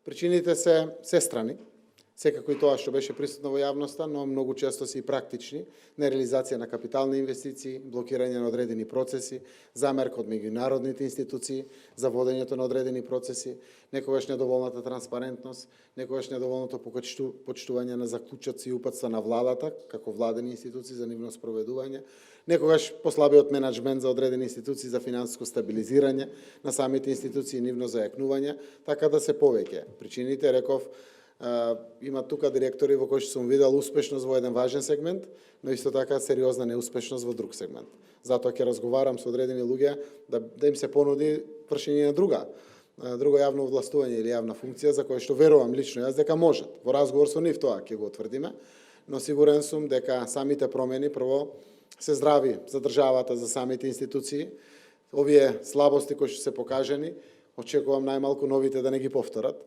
Причините се сестрани, секако и тоа што беше присутно во јавноста, но многу често се и практични, нереализација на капитални инвестиции, блокирање на одредени процеси, замерка од меѓународните институции за водењето на одредени процеси, некогаш недоволната транспарентност, некогаш недоволното почитување на заклучоци и упатства на владата, како владени институции за нивно спроведување, некогаш послабиот менеджмент за одредени институции за финансиско стабилизирање на самите институции и нивно зајакнување, така да се повеќе. Причините, реков, има тука директори во кои што сум видел успешност во еден важен сегмент, но исто така сериозна неуспешност во друг сегмент. Затоа ќе разговарам со одредени луѓе да им се понуди вршење на друго јавно властување или јавна функција за која што верувам лично јас дека можат. Во разговор со нив тоа ќе го утврдиме, но сигурен сум дека самите промени прво се здрави за државата, за самите институции. Овие слабости кои што се покажани, очекувам најмалку новите да не ги повторат,